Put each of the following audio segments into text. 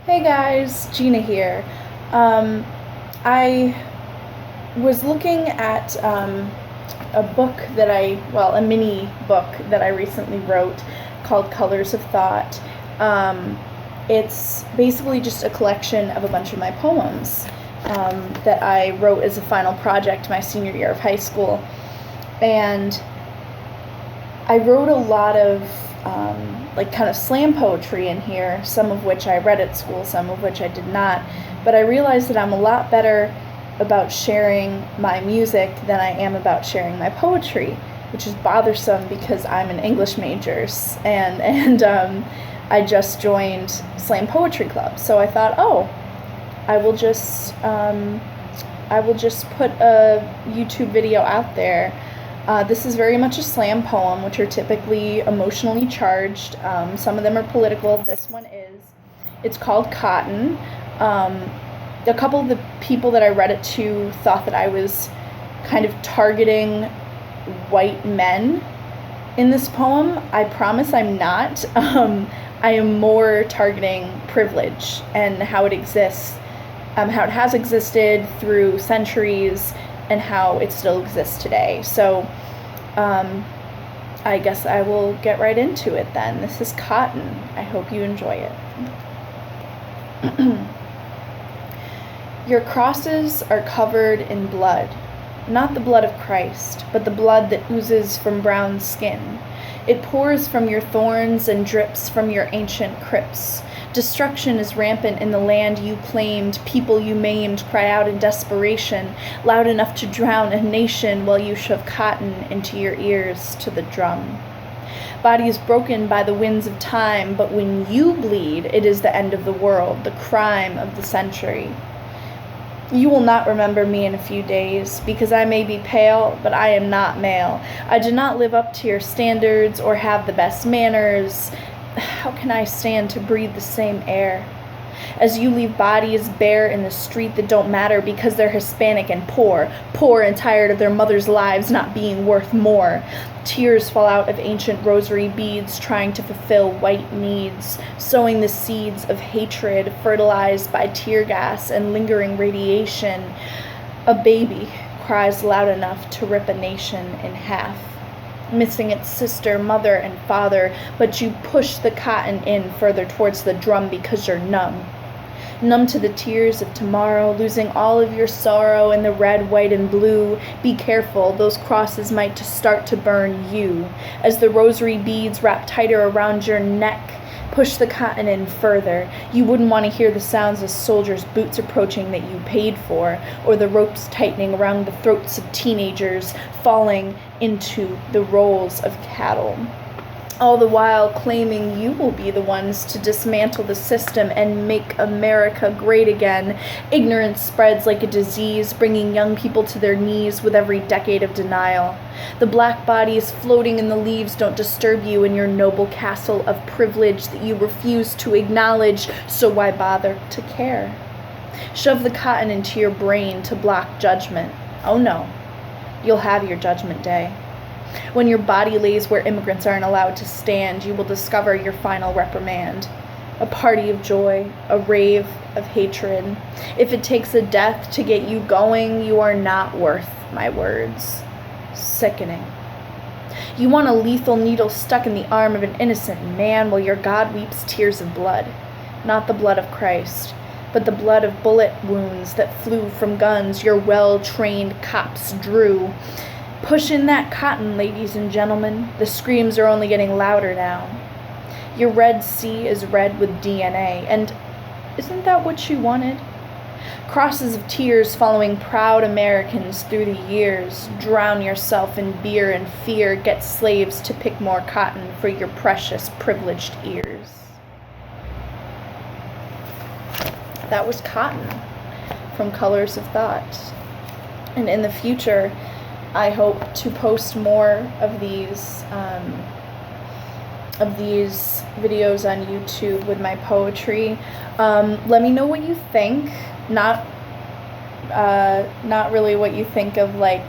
Hey guys, Gina here. Um, I was looking at a book a mini book that I recently wrote called Colors of Thought. Um, it's basically just a collection of a bunch of my poems that I wrote as a final project my senior year of high school. And I wrote a lot of kind of slam poetry in here, some of which I read at school, some of which I did not. But I realized that I'm a lot better about sharing my music than I am about sharing my poetry, which is bothersome because I'm an English major and I just joined Slam Poetry Club. So I thought, I will just put a YouTube video out there. This is very much a slam poem, which are typically emotionally charged. Some of them are political. This one is. It's called Cotton. A couple of the people that I read it to thought that I was kind of targeting white men in this poem. I promise I'm not. I am more targeting privilege and how it exists, how it has existed through centuries, and how it still exists today. So I guess I will get right into it then. This is Cotton. I hope you enjoy it. Your crosses are covered in blood, not the blood of Christ, but the blood that oozes from brown skin. It pours from your thorns and drips from your ancient crypts. Destruction is rampant in the land you claimed. People you maimed cry out in desperation, loud enough to drown a nation while you shove cotton into your ears to the drum. Bodies broken by the winds of time, but when you bleed, it is the end of the world, the crime of the century. You will not remember me in a few days, because I may be pale, but I am not male. I do not live up to your standards or have the best manners. How can I stand to breathe the same air? As you leave bodies bare in the street that don't matter because they're Hispanic and poor and tired of their mothers' lives not being worth more. Tears fall out of ancient rosary beads trying to fulfill white needs, sowing the seeds of hatred fertilized by tear gas and lingering radiation. A baby cries loud enough to rip a nation in half, missing its sister, mother, and father, but you push the cotton in further towards the drum because you're numb. Numb to the tears of tomorrow, losing all of your sorrow in the red, white, and blue. Be careful, those crosses might start to burn you. As the rosary beads wrap tighter around your neck, push the cotton in further. You wouldn't want to hear the sounds of soldiers' boots approaching that you paid for, or the ropes tightening around the throats of teenagers falling into the rolls of cattle. All the while claiming you will be the ones to dismantle the system and make America great again. Ignorance spreads like a disease, bringing young people to their knees with every decade of denial. The black bodies floating in the leaves don't disturb you in your noble castle of privilege that you refuse to acknowledge, so why bother to care? Shove the cotton into your brain to block judgment. Oh no, you'll have your judgment day. When your body lays where immigrants aren't allowed to stand, you will discover your final reprimand. A party of joy, a rave of hatred. If it takes a death to get you going, you are not worth my words. Sickening. You want a lethal needle stuck in the arm of an innocent man while your God weeps tears of blood. Not the blood of Christ, but the blood of bullet wounds that flew from guns your well-trained cops drew. Push in that cotton, ladies and gentlemen. The screams are only getting louder now. Your Red Sea is red with DNA, and isn't that what you wanted? Crosses of tears following proud Americans through the years. Drown yourself in beer and fear. Get slaves to pick more cotton for your precious, privileged ears. That was Cotton from Colors of Thought. And in the future, I hope to post more of these videos on YouTube with my poetry. Let me know what you think. Not really what you think of like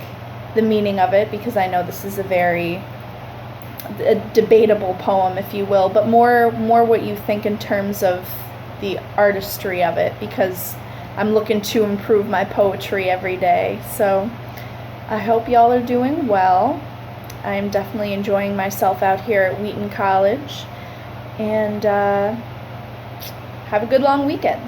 the meaning of it, because I know this is a very debatable poem, if you will, but more what you think in terms of the artistry of it, because I'm looking to improve my poetry every day. So I hope y'all are doing well. I'm definitely enjoying myself out here at Wheaton College. And have a good long weekend.